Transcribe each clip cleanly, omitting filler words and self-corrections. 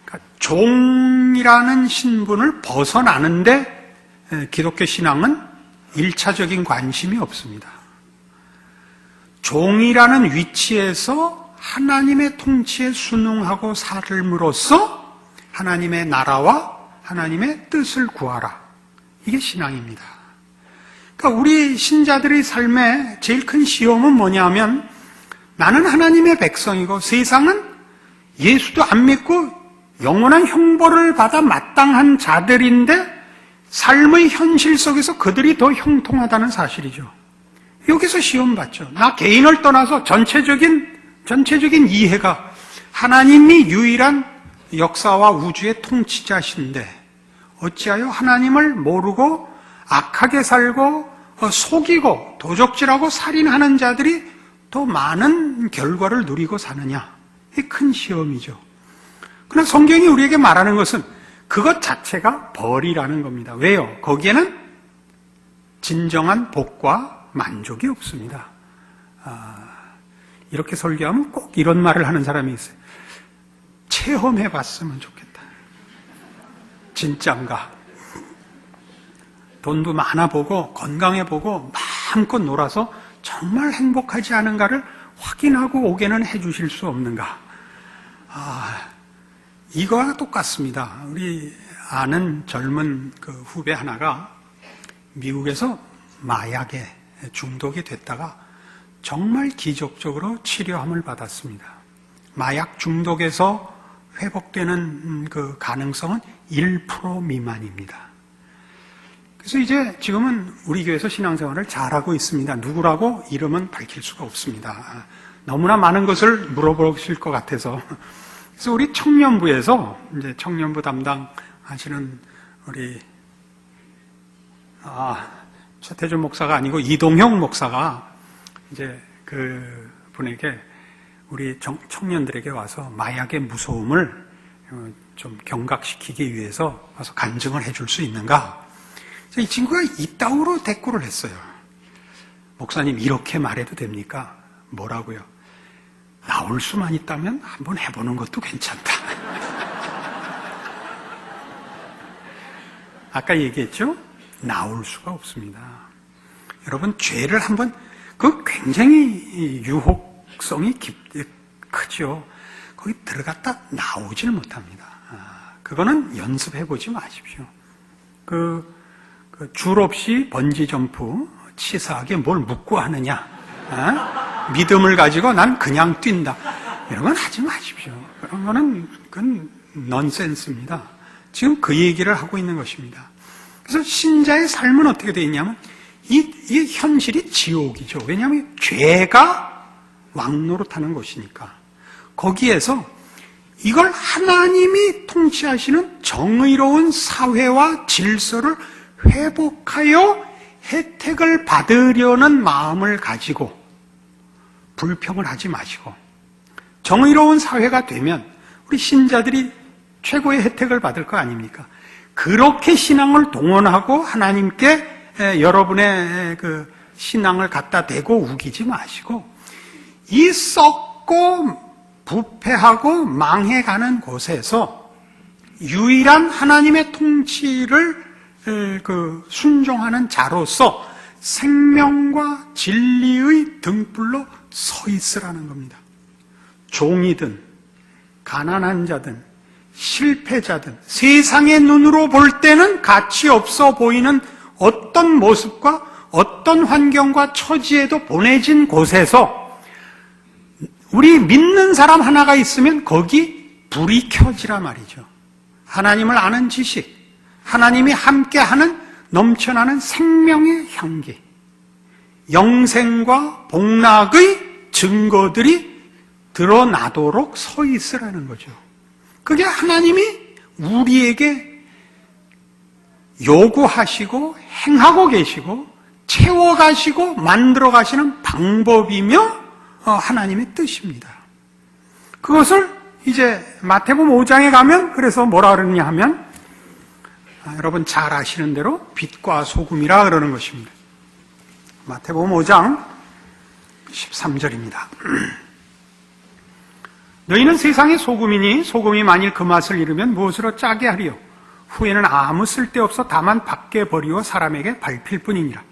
그러니까 종이라는 신분을 벗어나는데 기독교 신앙은 1차적인 관심이 없습니다. 종이라는 위치에서 하나님의 통치에 순응하고 삶으로써 하나님의 나라와 하나님의 뜻을 구하라. 이게 신앙입니다. 그러니까 우리 신자들의 삶의 제일 큰 시험은 뭐냐면 나는 하나님의 백성이고 세상은 예수도 안 믿고 영원한 형벌을 받아 마땅한 자들인데 삶의 현실 속에서 그들이 더 형통하다는 사실이죠. 여기서 시험 받죠. 나 개인을 떠나서 전체적인 이해가 하나님이 유일한 역사와 우주의 통치자신데 어찌하여 하나님을 모르고 악하게 살고 속이고 도적질하고 살인하는 자들이 더 많은 결과를 누리고 사느냐. 이게 큰 시험이죠. 그러나 성경이 우리에게 말하는 것은 그것 자체가 벌이라는 겁니다. 왜요? 거기에는 진정한 복과 만족이 없습니다. 이렇게 설교하면 꼭 이런 말을 하는 사람이 있어요. 체험해봤으면 좋겠다. 진짠가? 돈도 많아보고 건강해보고 마음껏 놀아서 정말 행복하지 않은가를 확인하고 오게는 해주실 수 없는가? 이거와 똑같습니다. 우리 아는 젊은 그 후배 하나가 미국에서 마약에 중독이 됐다가 정말 기적적으로 치료함을 받았습니다. 마약 중독에서 회복되는 그 가능성은 1% 미만입니다. 그래서 이제 지금은 우리 교회에서 신앙생활을 잘하고 있습니다. 누구라고 이름은 밝힐 수가 없습니다. 너무나 많은 것을 물어보실 것 같아서. 그래서 우리 청년부에서 이제 청년부 담당하시는 우리 최태준 목사가 아니고 이동형 목사가 이제 그 분에게 우리 청년들에게 와서 마약의 무서움을 좀 경각시키기 위해서 와서 간증을 해줄 수 있는가? 이 친구가 이따구로 대꾸를 했어요. 목사님 이렇게 말해도 됩니까? 뭐라고요? 나올 수만 있다면 한번 해보는 것도 괜찮다. 아까 얘기했죠? 나올 수가 없습니다. 여러분 죄를 한번 그 굉장히 유혹성이 크죠. 거기 들어갔다 나오질 못합니다. 그거는 연습해보지 마십시오. 줄 없이 번지점프 치사하게 뭘 묻고 하느냐. 믿음을 가지고 난 그냥 뛴다. 이런 건 하지 마십시오. 그런 거는 그건 넌센스입니다. 지금 그 얘기를 하고 있는 것입니다. 그래서 신자의 삶은 어떻게 되어 있냐면 이 현실이 지옥이죠. 왜냐하면 죄가 왕노릇하는 것이니까. 거기에서 이걸 하나님이 통치하시는 정의로운 사회와 질서를 회복하여 혜택을 받으려는 마음을 가지고 불평을 하지 마시고 정의로운 사회가 되면 우리 신자들이 최고의 혜택을 받을 거 아닙니까? 그렇게 신앙을 동원하고 하나님께 여러분의 그 신앙을 갖다 대고 우기지 마시고 이 썩고 부패하고 망해가는 곳에서 유일한 하나님의 통치를 순종하는 자로서 생명과 진리의 등불로 서 있으라는 겁니다. 종이든 가난한 자든 실패자든 세상의 눈으로 볼 때는 가치 없어 보이는 어떤 모습과 어떤 환경과 처지에도 보내진 곳에서 우리 믿는 사람 하나가 있으면 거기 불이 켜지라 말이죠. 하나님을 아는 지식, 하나님이 함께하는 넘쳐나는 생명의 향기, 영생과 복락의 증거들이 드러나도록 서 있으라는 거죠. 그게 하나님이 우리에게 요구하시고 행하고 계시고 채워가시고 만들어가시는 방법이며 하나님의 뜻입니다. 그것을 이제 마태복음 5장에 가면 그래서 뭐라 그러냐 하면 여러분 잘 아시는 대로 빛과 소금이라 그러는 것입니다. 마태복음 5장 13절입니다. 너희는 세상의 소금이니 소금이 만일 그 맛을 잃으면 무엇으로 짜게 하리요? 후에는 아무 쓸데없어 다만 밖에 버리고 사람에게 밟힐 뿐이니라.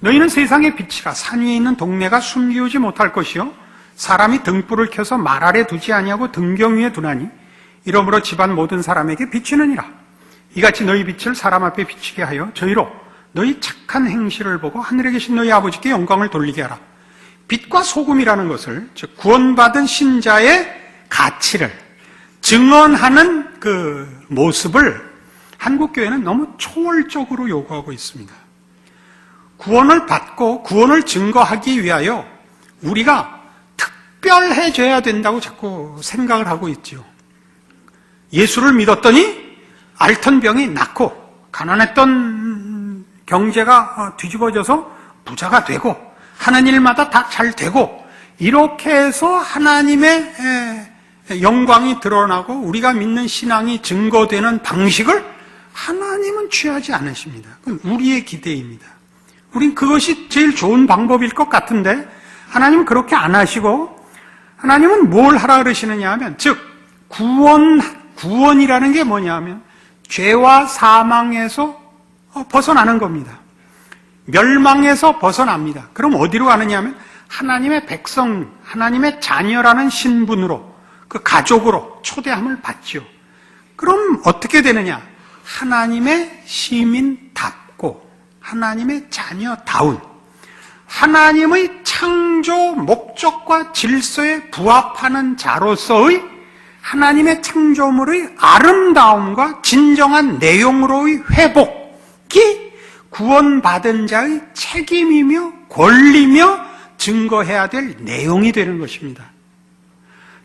너희는 세상의 빛이라. 산 위에 있는 동네가 숨기우지 못할 것이요 사람이 등불을 켜서 말 아래 두지 아니하고 등경 위에 두나니 이러므로 집안 모든 사람에게 비치느니라. 이같이 너희 빛을 사람 앞에 비치게 하여 저희로 너희 착한 행실을 보고 하늘에 계신 너희 아버지께 영광을 돌리게 하라. 빛과 소금이라는 것을, 즉 구원받은 신자의 가치를 증언하는 그 모습을 한국교회는 너무 초월적으로 요구하고 있습니다. 구원을 받고 구원을 증거하기 위하여 우리가 특별해져야 된다고 자꾸 생각을 하고 있지요. 예수를 믿었더니 앓던 병이 낫고 가난했던 경제가 뒤집어져서 부자가 되고 하는 일마다 다 잘 되고 이렇게 해서 하나님의 영광이 드러나고 우리가 믿는 신앙이 증거되는 방식을 하나님은 취하지 않으십니다. 그건 우리의 기대입니다. 우린 그것이 제일 좋은 방법일 것 같은데 하나님은 그렇게 안 하시고 하나님은 뭘 하라 그러시느냐 하면 즉 구원이라는 게 뭐냐 하면 죄와 사망에서 벗어나는 겁니다. 멸망에서 벗어납니다. 그럼 어디로 가느냐 하면 하나님의 백성, 하나님의 자녀라는 신분으로 그 가족으로 초대함을 받죠. 그럼 어떻게 되느냐? 하나님의 시민답고 하나님의 자녀다운 하나님의 창조 목적과 질서에 부합하는 자로서의 하나님의 창조물의 아름다움과 진정한 내용으로의 회복이 구원받은 자의 책임이며 권리며 증거해야 될 내용이 되는 것입니다.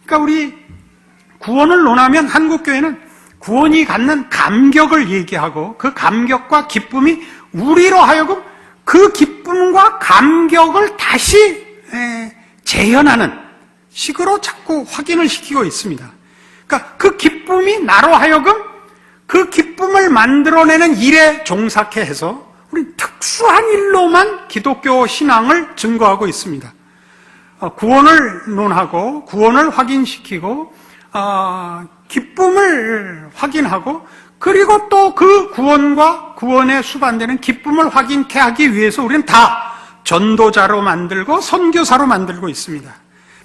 그러니까 우리 구원을 논하면 한국교회는 구원이 갖는 감격을 얘기하고 그 감격과 기쁨이 우리로 하여금 그 기쁨과 감격을 다시 재현하는 식으로 자꾸 확인을 시키고 있습니다. 그러니까 그 기쁨이 나로 하여금 그 기쁨을 만들어내는 일에 종사케 해서 우리는 특수한 일로만 기독교 신앙을 증거하고 있습니다. 구원을 논하고 구원을 확인시키고 기쁨을 확인하고 그리고 또 그 구원과 구원에 수반되는 기쁨을 확인케 하기 위해서 우리는 다 전도자로 만들고 선교사로 만들고 있습니다.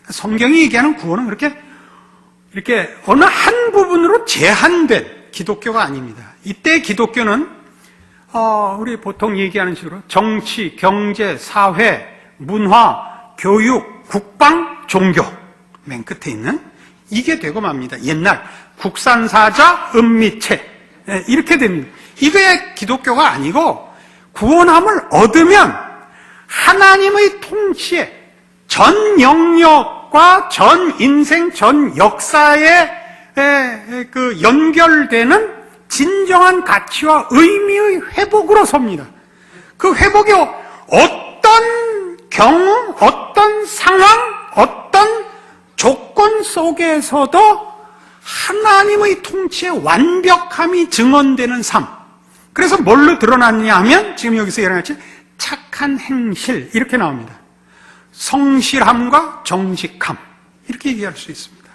성경이 얘기하는 구원은 이렇게 어느 한 부분으로 제한된 기독교가 아닙니다. 이때 기독교는 우리 보통 얘기하는 식으로 정치, 경제, 사회, 문화, 교육, 국방, 종교 맨 끝에 있는 이게 되고 맙니다. 옛날 국산사자, 은미책 이렇게 됩니다. 이게 기독교가 아니고 구원함을 얻으면 하나님의 통치에 전 영역과 전 인생, 전 역사에 그 연결되는 진정한 가치와 의미의 회복으로 섭니다. 그 회복이 어떤 경우, 어떤 상황, 어떤 조건 속에서도 하나님의 통치의 완벽함이 증언되는 삶. 그래서 뭘로 드러났냐 하면 지금 여기서 일어났지 착한 행실 이렇게 나옵니다. 성실함과 정직함 이렇게 얘기할 수 있습니다.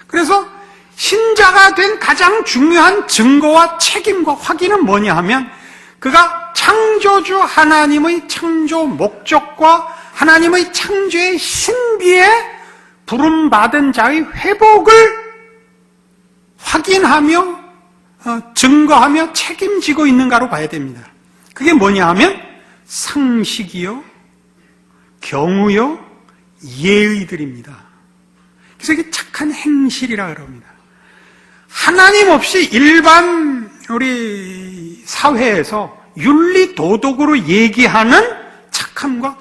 그래서 신자가 된 가장 중요한 증거와 책임과 확인은 뭐냐 하면 그가 창조주 하나님의 창조 목적과 하나님의 창조의 신비에 부름받은 자의 회복을 확인하며 증거하며 책임지고 있는가로 봐야 됩니다. 그게 뭐냐 하면 상식이요, 경우요, 예의들입니다. 그래서 이게 착한 행실이라 그럽니다. 하나님 없이 일반 우리 사회에서 윤리 도덕으로 얘기하는 착함과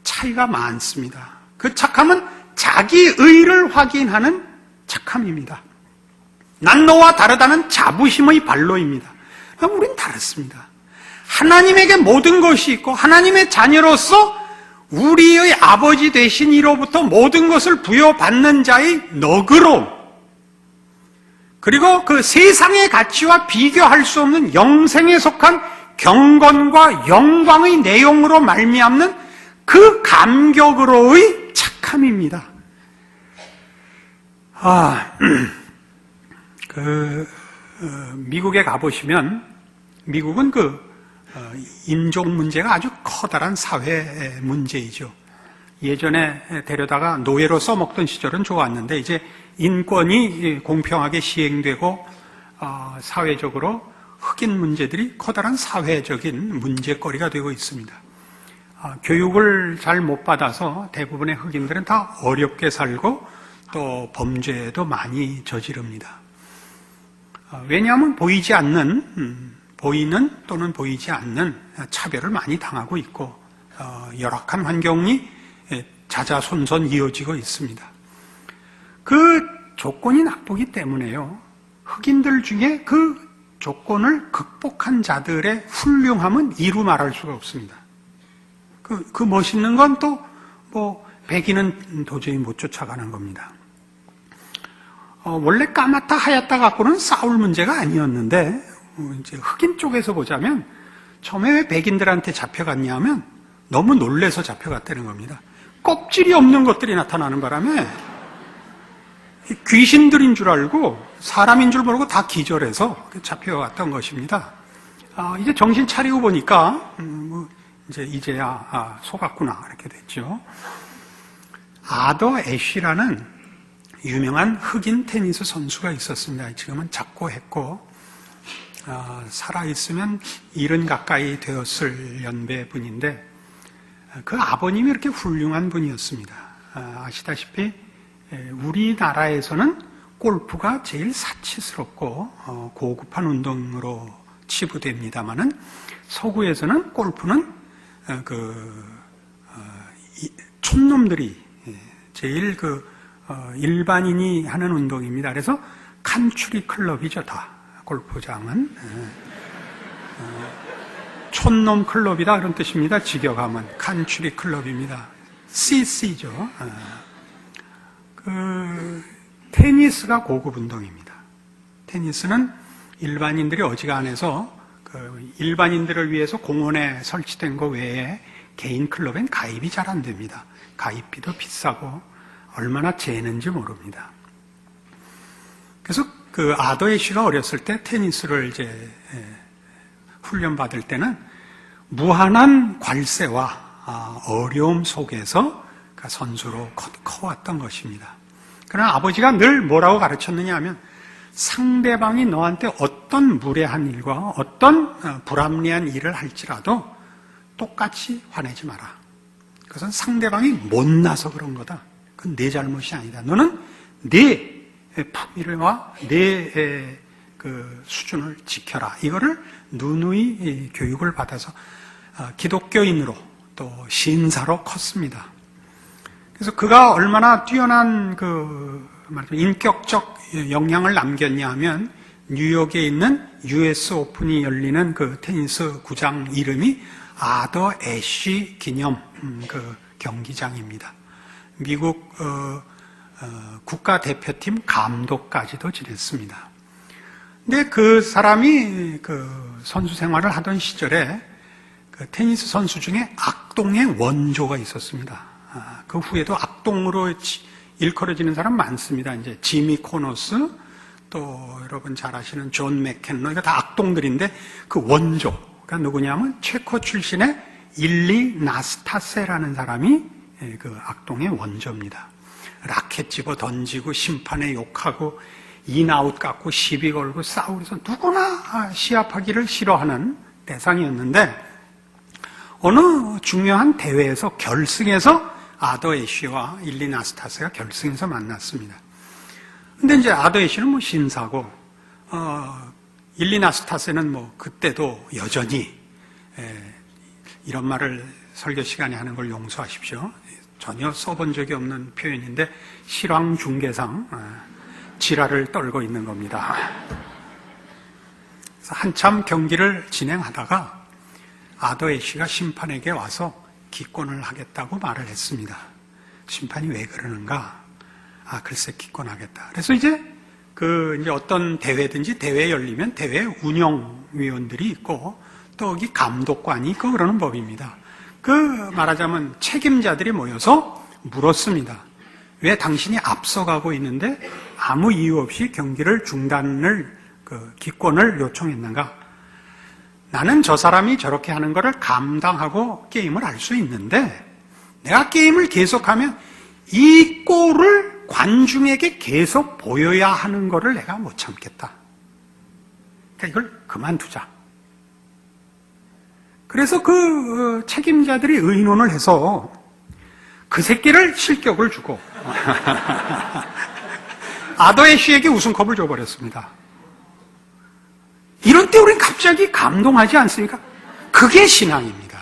차이가 많습니다. 그 착함은 자기의를 확인하는 착함입니다. 난 너와 다르다는 자부심의 발로입니다. 그럼 우린 다릅니다. 하나님에게 모든 것이 있고 하나님의 자녀로서 우리의 아버지 되신 이로부터 모든 것을 부여받는 자의 너그러움 그리고 그 세상의 가치와 비교할 수 없는 영생에 속한 경건과 영광의 내용으로 말미암는 그 감격으로의 착함입니다. 미국에 가보시면, 미국은 인종 문제가 아주 커다란 사회 문제이죠. 예전에 데려다가 노예로 써먹던 시절은 좋았는데, 이제 인권이 공평하게 시행되고, 사회적으로 흑인 문제들이 커다란 사회적인 문제거리가 되고 있습니다. 교육을 잘 못 받아서 대부분의 흑인들은 다 어렵게 살고 또 범죄도 많이 저지릅니다. 왜냐하면 보이는 또는 보이지 않는 차별을 많이 당하고 있고 열악한 환경이 자자손손 이어지고 있습니다. 그 조건이 나쁘기 때문에요. 흑인들 중에 그 조건을 극복한 자들의 훌륭함은 이루 말할 수가 없습니다. 그 멋있는 건 또 백인은 도저히 못 쫓아가는 겁니다. 원래 까맣다 하얗다 갖고는 싸울 문제가 아니었는데 이제 흑인 쪽에서 보자면 처음에 왜 백인들한테 잡혀갔냐 하면 너무 놀래서 잡혀갔다는 겁니다. 껍질이 없는 것들이 나타나는 바람에 귀신들인 줄 알고 사람인 줄 모르고 다 기절해서 잡혀갔던 것입니다. 이제 정신 차리고 보니까 이제야 속았구나 이렇게 됐죠. 아더 애쉬라는 유명한 흑인 테니스 선수가 있었습니다. 지금은 작고했고 살아있으면 70 가까이 되었을 연배분인데 그 아버님이 이렇게 훌륭한 분이었습니다. 아시다시피 우리나라에서는 골프가 제일 사치스럽고 고급한 운동으로 치부됩니다마는 서구에서는 골프는 촌놈들이 제일 일반인이 하는 운동입니다. 그래서 칸츄리 클럽이죠, 다. 골프장은. 촌놈 클럽이다, 그런 뜻입니다. 직역하면. 칸츄리 클럽입니다. CC죠. 테니스가 고급 운동입니다. 테니스는 일반인들이 어지간해서 일반인들을 위해서 공원에 설치된 거 외에 개인 클럽엔 가입이 잘 안 됩니다. 가입비도 비싸고 얼마나 재는지 모릅니다. 그래서 아더 애쉬가 어렸을 때 테니스를 이제 훈련받을 때는 무한한 괄세와 어려움 속에서 선수로 커왔던 것입니다. 그러나 아버지가 늘 뭐라고 가르쳤느냐 하면 상대방이 너한테 어떤 무례한 일과 어떤 불합리한 일을 할지라도 똑같이 화내지 마라. 그것은 상대방이 못나서 그런 거다. 그건 내 잘못이 아니다. 너는 내 품위와 내 수준을 지켜라. 이거를 누누이 교육을 받아서 기독교인으로 또 신사로 컸습니다. 그래서 그가 얼마나 뛰어난 인격적 영향을 남겼냐 하면 뉴욕에 있는 US 오픈이 열리는 그 테니스 구장 이름이 아더 애쉬 기념 경기장입니다. 미국 국가대표팀 감독까지도 지냈습니다. 근데 그 사람이 선수 생활을 하던 시절에 테니스 선수 중에 악동의 원조가 있었습니다. 그 후에도 악동으로 일컬어지는 사람 많습니다. 이제 지미 코너스, 또 여러분 잘 아시는 존 맥켄러, 이거 다 악동들인데 그 원조가 누구냐면 체코 출신의 일리 나스타세라는 사람이 그 악동의 원조입니다. 라켓 집어 던지고 심판에 욕하고 인아웃 갖고 시비 걸고 싸우고 해서 누구나 시합하기를 싫어하는 대상이었는데 어느 중요한 대회에서 결승에서 아더 애쉬와 일리 나스타세가 결승에서 만났습니다. 근데 이제 아더 애쉬는 신사고, 일리 나스타세는 그때도 여전히, 이런 말을 설교 시간에 하는 걸 용서하십시오. 전혀 써본 적이 없는 표현인데, 실황 중계상, 지랄을 떨고 있는 겁니다. 그래서 한참 경기를 진행하다가 아더 애쉬가 심판에게 와서 기권을 하겠다고 말을 했습니다. 심판이 왜 그러는가? 글쎄 기권하겠다. 그래서 이제 어떤 대회든지 대회 열리면 대회 운영위원들이 있고 또 여기 감독관이 있고 그러는 법입니다. 말하자면 책임자들이 모여서 물었습니다. 왜 당신이 앞서가고 있는데 아무 이유 없이 경기를 중단을 기권을 요청했는가? 나는 저 사람이 저렇게 하는 것을 감당하고 게임을 할 수 있는데 내가 게임을 계속하면 이 꼴을 관중에게 계속 보여야 하는 것을 내가 못 참겠다. 그러니까 이걸 그만두자. 그래서 그 책임자들이 의논을 해서 그 새끼를 실격을 주고 아더애쉬에게 우승컵을 줘버렸습니다. 이런 때 우리는 갑자기 감동하지 않습니까? 그게 신앙입니다.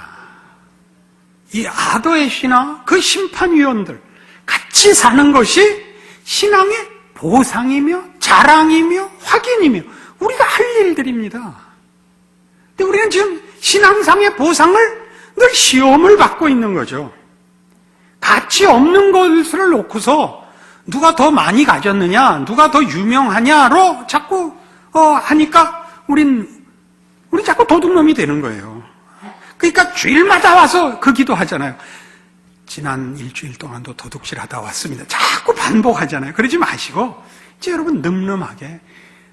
이 아더애쉬나 그 심판위원들 같이 사는 것이 신앙의 보상이며 자랑이며 확인이며 우리가 할 일들입니다. 근데 우리는 지금 신앙상의 보상을 늘 시험을 받고 있는 거죠. 가치 없는 것을 놓고서 누가 더 많이 가졌느냐, 누가 더 유명하냐로 자꾸 하니까 우린 자꾸 도둑놈이 되는 거예요. 그러니까 주일마다 와서 그 기도하잖아요. 지난 일주일 동안도 도둑질 하다 왔습니다. 자꾸 반복하잖아요. 그러지 마시고 이제 여러분 늠름하게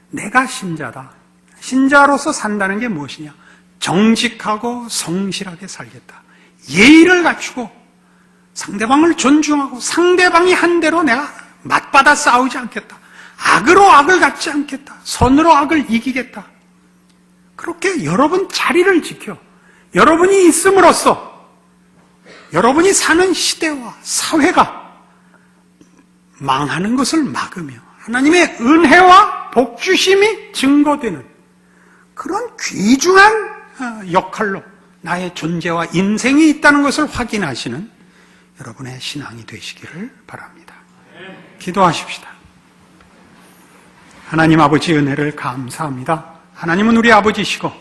내가 신자다. 신자로서 산다는 게 무엇이냐? 정직하고 성실하게 살겠다. 예의를 갖추고 상대방을 존중하고 상대방이 한 대로 내가 맞받아 싸우지 않겠다. 악으로 악을 갚지 않겠다. 선으로 악을 이기겠다. 그렇게 여러분 자리를 지켜 여러분이 있음으로써 여러분이 사는 시대와 사회가 망하는 것을 막으며 하나님의 은혜와 복주심이 증거되는 그런 귀중한 역할로 나의 존재와 인생이 있다는 것을 확인하시는 여러분의 신앙이 되시기를 바랍니다. 기도하십시다. 하나님 아버지 은혜를 감사합니다. 하나님은 우리 아버지시고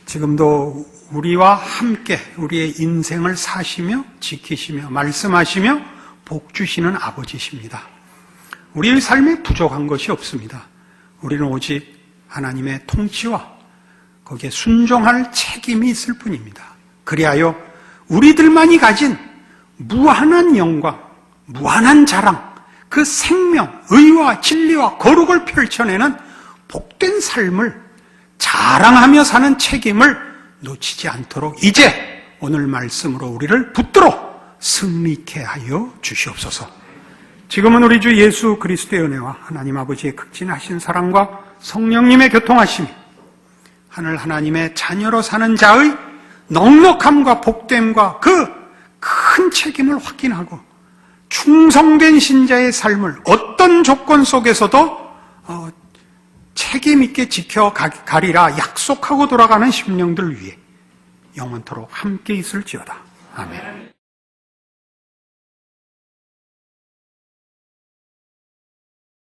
지금도 우리와 함께 우리의 인생을 사시며 지키시며 말씀하시며 복주시는 아버지십니다. 우리의 삶에 부족한 것이 없습니다. 우리는 오직 하나님의 통치와 거기에 순종할 책임이 있을 뿐입니다. 그리하여 우리들만이 가진 무한한 영광, 무한한 자랑, 그 생명, 의와 진리와 거룩을 펼쳐내는 복된 삶을 자랑하며 사는 책임을 놓치지 않도록 이제 오늘 말씀으로 우리를 붙들어 승리케 하여 주시옵소서. 지금은 우리 주 예수 그리스도의 은혜와 하나님 아버지의 극진하신 사랑과 성령님의 교통하심이 하늘 하나님의 자녀로 사는 자의 넉넉함과 복됨과 그 큰 책임을 확인하고 충성된 신자의 삶을 어떤 조건 속에서도 책임 있게 지켜가리라 약속하고 돌아가는 심령들 위해 영원토록 함께 있을지어다. 아멘.